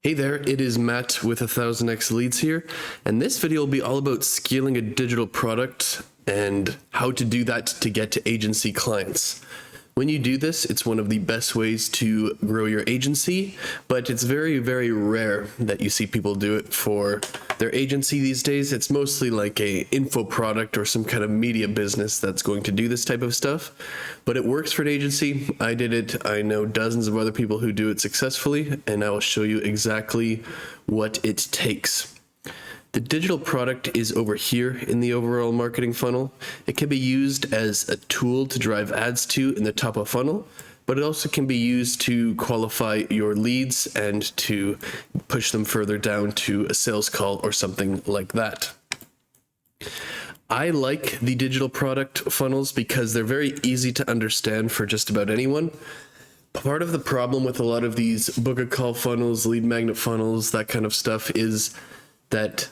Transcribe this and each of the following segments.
Hey there, it is Matt with 1000x Leads here, and this video will be all about scaling a digital product and how to do that to get to agency clients. When you do this, it's one of the best ways to grow your agency, but it's very, very rare that you see people do it for their agency these days. It's mostly like a info product or some kind of media business that's going to do this type of stuff, but it works for an agency. I did it. I know dozens of other people who do it successfully, and I will show you exactly what it takes. The digital product is over here in the overall marketing funnel. It can be used as a tool to drive ads to in the top of funnel, but it also can be used to qualify your leads and to push them further down to a sales call or something like that. I like the digital product funnels because they're very easy to understand for just about anyone. Part of the problem with a lot of these book a call funnels, lead magnet funnels, that kind of stuff is that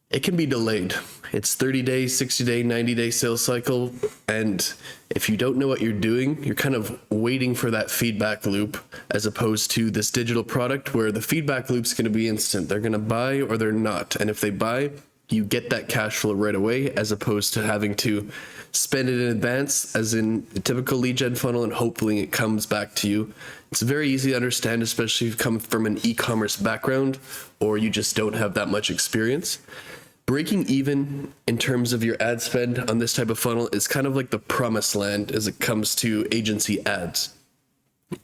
it can be delayed. It's 30 days, 60 day, 90-day sales cycle. And if you don't know what you're doing, you're kind of waiting for that feedback loop, as opposed to this digital product where the feedback loop's going to be instant. They're going to buy or they're not. And if they buy, you get that cash flow right away, as opposed to having to spend it in advance, as in a typical lead gen funnel, and hopefully it comes back to you. It's very easy to understand, especially if you come from an e-commerce background or you just don't have that much experience. Breaking even in terms of your ad spend on this type of funnel is kind of like the promised land as it comes to agency ads.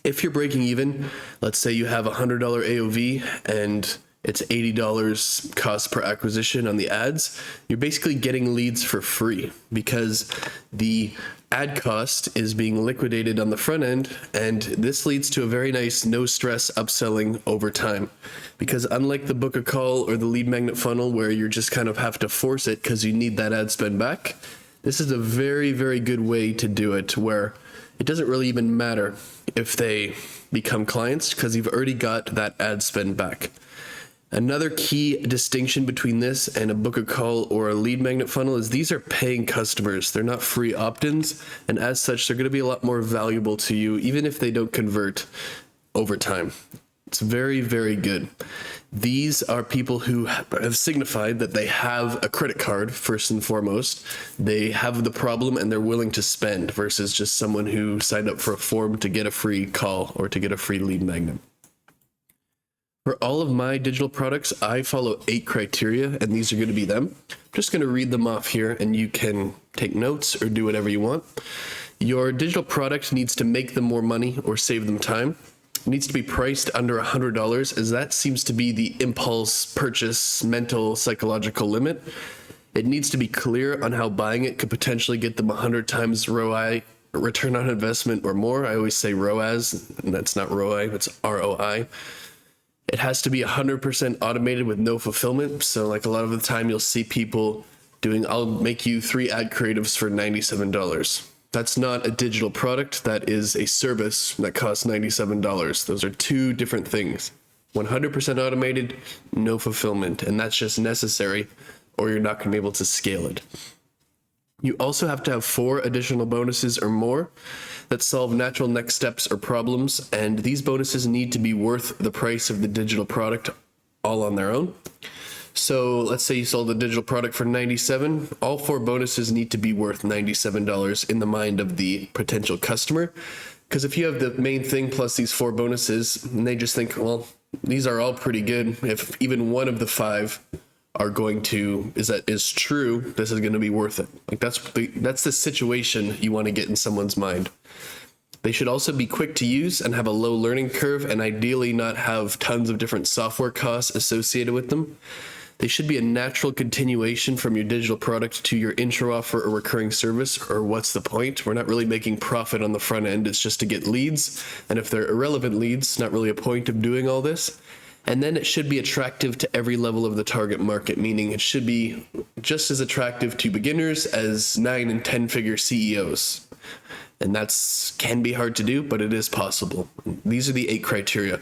If you're breaking even, let's say you have $100 AOV and it's $80 cost per acquisition on the ads, you're basically getting leads for free because the ad cost is being liquidated on the front end, and this leads to a very nice no stress upselling over time. Because unlike the book a call or the lead magnet funnel where you just kind of have to force it because you need that ad spend back, this is a very, very good way to do it where it doesn't really even matter if they become clients because you've already got that ad spend back. Another key distinction between this and a book a call or a lead magnet funnel is these are paying customers. They're not free opt-ins, and as such, they're going to be a lot more valuable to you, even if they don't convert over time. It's very, very good. These are people who have signified that they have a credit card, first and foremost. They have the problem and they're willing to spend versus just someone who signed up for a form to get a free call or to get a free lead magnet. For all of my digital products, I follow 8 criteria, and these are going to be them. I'm just going to read them off here, and you can take notes or do whatever you want. Your digital product needs to make them more money or save them time. It needs to be priced under $100, as that seems to be the impulse purchase mental psychological limit. It needs to be clear on how buying it could potentially get them 100 times ROI, return on investment, or more. I always say ROAS, and that's not ROI, it's ROI. It has to be 100% automated with no fulfillment. So like a lot of the time you'll see people doing, I'll make you 3 ad creatives for $97. That's not a digital product. That is a service that costs $97. Those are 2 different things. 100% automated, no fulfillment. And that's just necessary or you're not going to be able to scale it. You also have to have 4 additional bonuses or more that solve natural next steps or problems, and these bonuses need to be worth the price of the digital product all on their own. So let's say you sold a digital product for $97. All 4 bonuses need to be worth $97 in the mind of the potential customer. Because if you have the main thing plus these 4 bonuses, and they just think, well, these are all pretty good. If even one of the 5 are going to is true, this is going to be worth it. Like that's the situation you want to get in someone's mind. They should also be quick to use and have a low learning curve, and ideally not have tons of different software costs associated with them. They should be a natural continuation from your digital product to your intro offer or recurring service, or what's the point? We're not really making profit on the front end. It's just to get leads. And if they're irrelevant leads, not really a point of doing all this. And then it should be attractive to every level of the target market, meaning it should be just as attractive to beginners as 9 and 10 figure CEOs. And that's can be hard to do, but it is possible. These are the 8 criteria.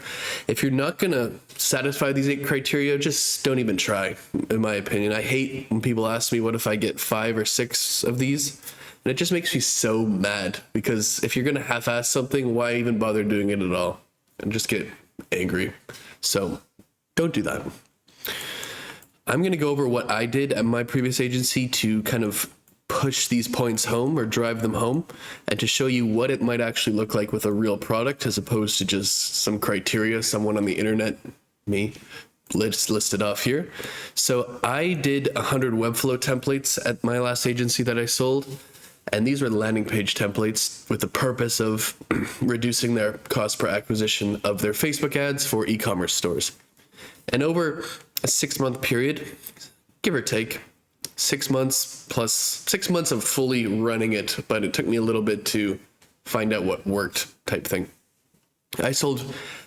If you're not going to satisfy these 8 criteria, just don't even try, in my opinion. I hate when people ask me, what if I get 5 or 6 of these? And it just makes me so mad, because if you're going to half-ass something, why even bother doing it at all? And just get angry. So Don't do that. I'm going to go over what I did at my previous agency to kind of push these points home or drive them home, and to show you what it might actually look like with a real product as opposed to just some criteria someone on the internet, me, listed off here. So I did 100 Webflow templates at my last agency that I sold, and these were landing page templates with the purpose of reducing their cost per acquisition of their Facebook ads for e-commerce stores. And over a 6-month period, give or take, 6 months plus 6 months of fully running it, but it took me a little bit to find out what worked type thing. I sold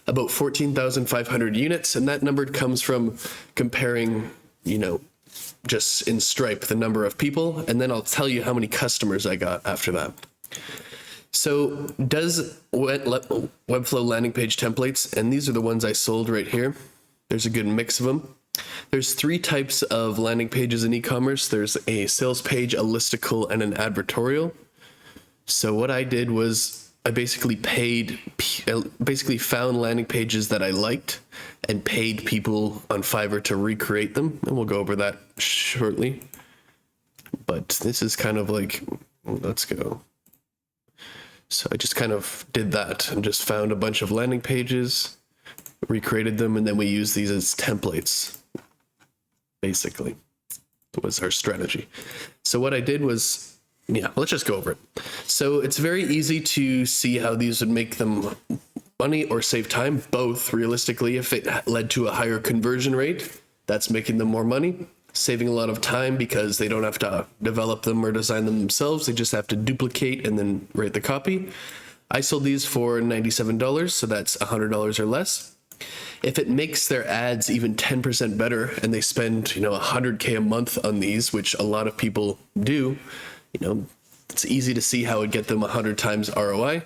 about 14,500 units, and that number comes from comparing, just in Stripe, the number of people, and then I'll tell you how many customers I got after that. So does Webflow landing page templates, and these are the ones I sold right here. There's a good mix of them. There's 3 types of landing pages in e-commerce. There's a sales page, a listicle, and an advertorial. So what I did was I basically found landing pages that I liked and paid people on Fiverr to recreate them. And we'll go over that shortly. But this is kind of like, let's go. So I just kind of did that and just found a bunch of landing pages, recreated them, and then we use these as templates. Basically, was our strategy. So what I did was, let's just go over it. So it's very easy to see how these would make them money or save time, both. Realistically, if it led to a higher conversion rate, that's making them more money, saving a lot of time because they don't have to develop them or design them themselves. They just have to duplicate and then write the copy. I sold these for $97, so that's $100 or less. If it makes their ads even 10% better and they spend, $100K a month on these, which a lot of people do, it's easy to see how it would get them 100 times ROI.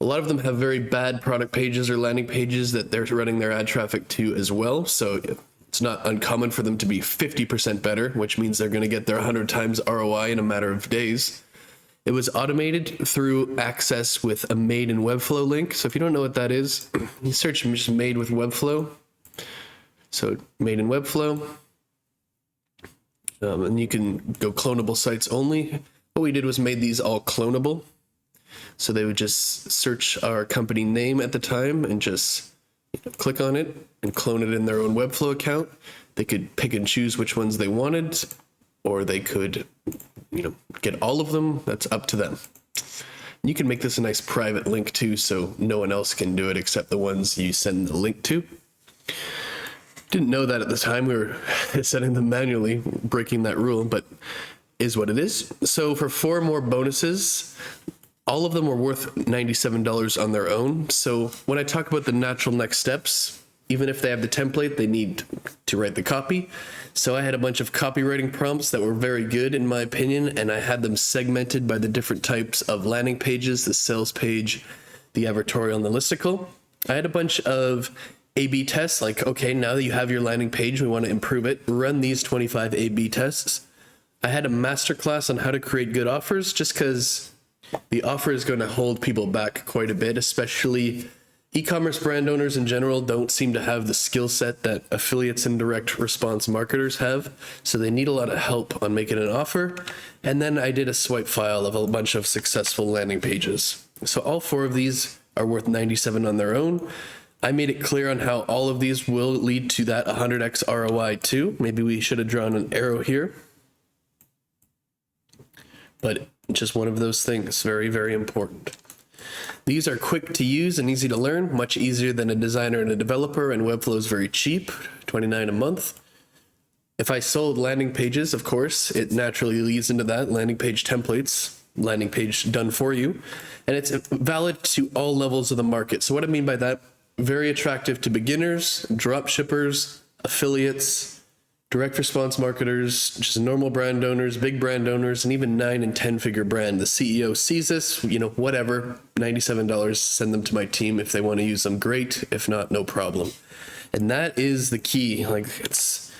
A lot of them have very bad product pages or landing pages that they're running their ad traffic to as well. So it's not uncommon for them to be 50% better, which means they're going to get their 100 times ROI in a matter of days. It was automated through access with a Made in Webflow link. So if you don't know what that is, you search just Made with Webflow. So Made in Webflow. And you can go clonable sites only. What we did was made these all clonable. So they would just search our company name at the time and just click on it and clone it in their own Webflow account. They could pick and choose which ones they wanted, or they could get all of them. That's up to them. You can make this a nice private link too, so no one else can do it except the ones you send the link to. Didn't know that at the time. We were setting them manually, breaking that rule, but is what it is. So for 4 more bonuses, all of them were worth $97 on their own. So when I talk about the natural next steps, even if they have the template, they need to write the copy. So I had a bunch of copywriting prompts that were very good in my opinion, and I had them segmented by the different types of landing pages, the sales page, the advertorial, and the listicle. I had a bunch of A/B tests, like, okay, now that you have your landing page, we want to improve it. Run these 25 A/B tests. I had a masterclass on how to create good offers, just because the offer is going to hold people back quite a bit, especially e-commerce brand owners in general don't seem to have the skill set that affiliates and direct response marketers have. So they need a lot of help on making an offer. And then I did a swipe file of a bunch of successful landing pages. So all 4 of these are worth $97 on their own. I made it clear on how all of these will lead to that 100x ROI too. Maybe we should have drawn an arrow here. But just one of those things, very, very important. These are quick to use and easy to learn, much easier than a designer and a developer, and Webflow is very cheap, $29 a month. If I sold landing pages, of course, it naturally leads into that, landing page templates, landing page done for you, and it's valid to all levels of the market. So what I mean by that, very attractive to beginners, drop shippers, affiliates, direct response marketers, just normal brand owners, big brand owners, and even 9 and 10 figure brand. The CEO sees this, whatever, $97, send them to my team. If they want to use them, great. If not, no problem. And that is the key. It's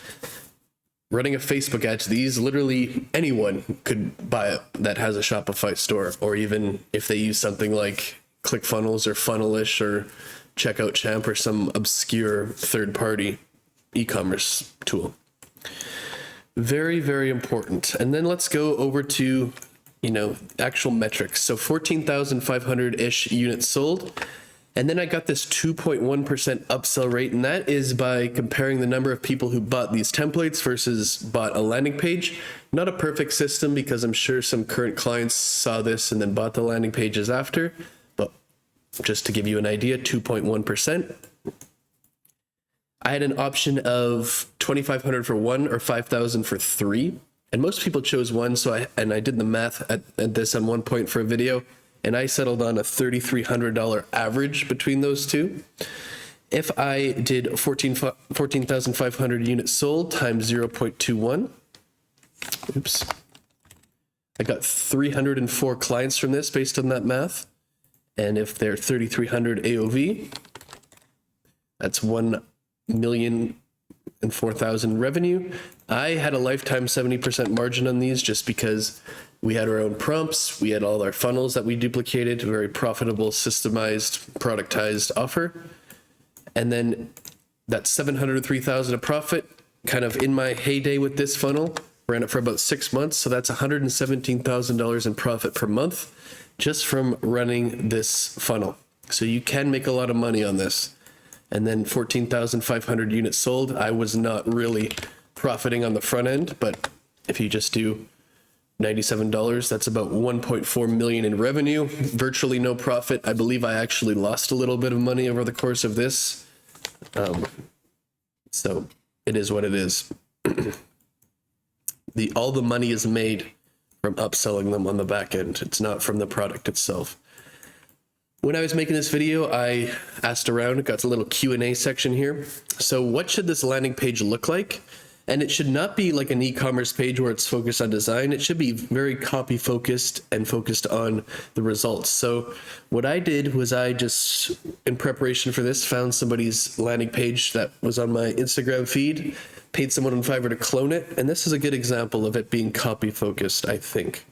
running a Facebook ad to these. Literally anyone could buy it that has a Shopify store, or even if they use something like ClickFunnels or Funnelish or Checkout Champ or some obscure third party. e-commerce tool. Very, very important. And then let's go over to, actual metrics. So 14,500-ish units sold. And then I got this 2.1% upsell rate, and that is by comparing the number of people who bought these templates versus bought a landing page. Not a perfect system because I'm sure some current clients saw this and then bought the landing pages after, but just to give you an idea, 2.1%. I had an option of 2,500 for one or 5,000 for three, and most people chose one. So I did the math at this on one point for a video, and I settled on a $3,300 average between those two. If I did 14,500 units sold times 0.21, I got 304 clients from this based on that math. And if they're 3,300 AOV, that's 1,004,000 revenue. I had a lifetime 70% margin on these just because we had our own prompts, we had all our funnels that we duplicated, a very profitable, systemized, productized offer. And then that's 703,000 of profit, kind of in my heyday with this funnel. Ran it for about 6 months, so that's $117,000 in profit per month just from running this funnel. So you can make a lot of money on this. And then 14,500 units sold. I was not really profiting on the front end, but if you just do $97, that's about 1.4 million in revenue, virtually no profit. I believe I actually lost a little bit of money over the course of this. So it is what it is. All the money is made from upselling them on the back end. It's not from the product itself. When I was making this video, I asked around, got a little Q&A section here. So what should this landing page look like? And it should not be like an e-commerce page where it's focused on design. It should be very copy focused and focused on the results. So what I did was I just, in preparation for this, found somebody's landing page that was on my Instagram feed, paid someone on Fiverr to clone it. And this is a good example of it being copy focused, I think.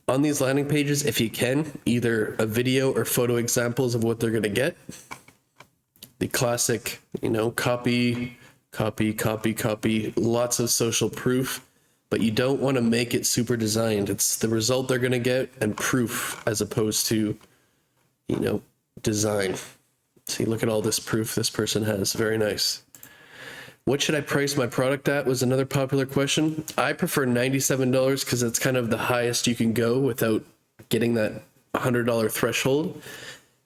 On these landing pages, if you can, either a video or photo examples of what they're going to get. The classic, copy, lots of social proof, but you don't want to make it super designed. It's the result they're going to get and proof as opposed to, design. See, look at all this proof this person has. Very nice. What should I price my product at was another popular question. I prefer $97 because that's kind of the highest you can go without getting that $100 threshold.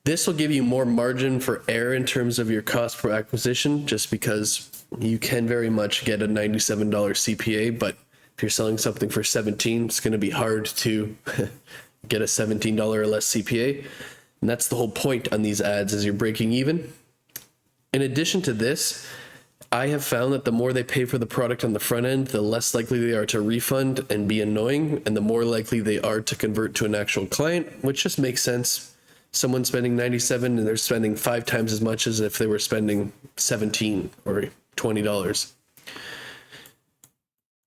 This will give you more margin for error in terms of your cost per acquisition, just because you can very much get a $97 CPA, but if you're selling something for $17, it's going to be hard to get a $17 or less CPA. And that's the whole point on these ads, is you're breaking even. In addition to this, I have found that the more they pay for the product on the front end, the less likely they are to refund and be annoying, and the more likely they are to convert to an actual client, which just makes sense. Someone spending $97 and they're spending 5 times as much as if they were spending $17 or $20.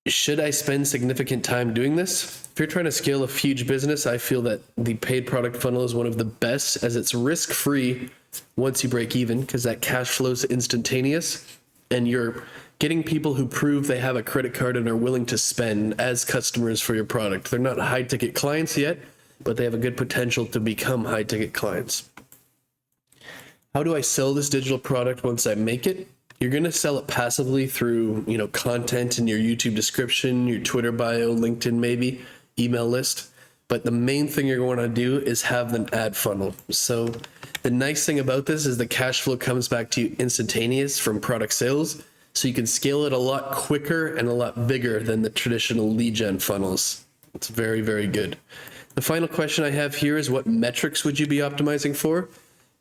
Should I spend significant time doing this? If you're trying to scale a huge business, I feel that the paid product funnel is one of the best, as it's risk-free once you break even, because that cash flow is instantaneous. And you're getting people who prove they have a credit card and are willing to spend as customers for your product. They're not high-ticket clients yet, but they have a good potential to become high-ticket clients. How do I sell this digital product once I make it? You're going to sell it passively through, content in your YouTube description, your Twitter bio, LinkedIn maybe, email list. But the main thing you're going to do is have an ad funnel. So the nice thing about this is the cash flow comes back to you instantaneous from product sales. So you can scale it a lot quicker and a lot bigger than the traditional lead gen funnels. It's very, very good. The final question I have here is, what metrics would you be optimizing for?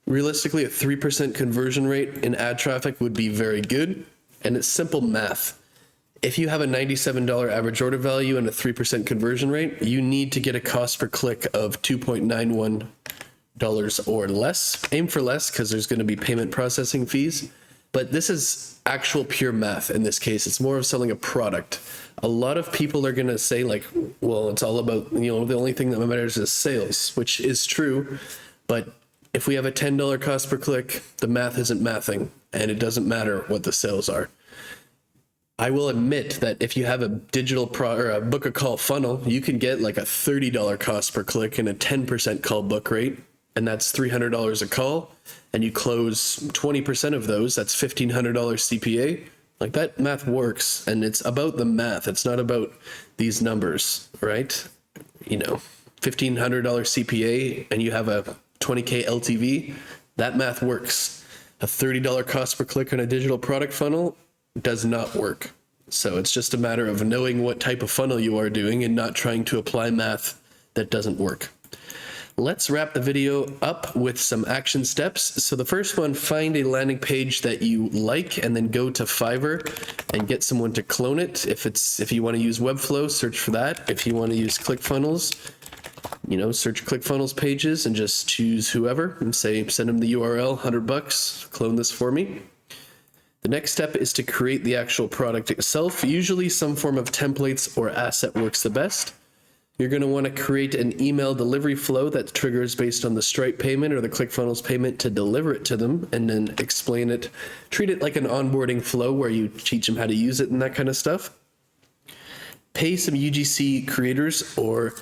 Realistically, a 3% conversion rate in ad traffic would be very good. And it's simple math. If you have a $97 average order value and a 3% conversion rate, you need to get a cost per click of $2.91 or less. Aim for less because there's going to be payment processing fees. But this is actual pure math in this case. It's more of selling a product. A lot of people are going to say well, it's all about, the only thing that matters is sales, which is true. But if we have a $10 cost per click, the math isn't mathing. and it doesn't matter what the sales are. I will admit that if you have a digital or a book a call funnel, you can get like a $30 cost per click and a 10% call book rate, and that's $300 a call, and you close 20% of those, that's $1,500 CPA. Like, that math works, and it's about the math. It's not about these numbers, right? You know, $1,500 CPA and you have a 20K LTV, that math works. A $30 cost per click on a digital product funnel does not work. So it's just a matter of knowing what type of funnel you are doing and not trying to apply math that doesn't work. Let's wrap the video up with some action steps. So the first one, find a landing page that you like and then go to Fiverr and get someone to clone it. If you want to use Webflow, search for that. If you want to use ClickFunnels, search ClickFunnels pages and just choose whoever and say, send them the URL, $100, clone this for me. The next step is to create the actual product itself. Usually some form of templates or asset works the best. You're going to want to create an email delivery flow that triggers based on the Stripe payment or the ClickFunnels payment to deliver it to them, and then explain it. Treat it like an onboarding flow where you teach them how to use it and that kind of stuff. Pay some UGC creators or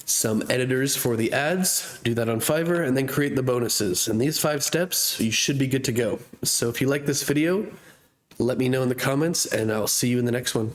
some editors for the ads. Do that on Fiverr, and then create the bonuses. And these 5 steps, you should be good to go. So if you like this video, let me know in the comments, and I'll see you in the next one.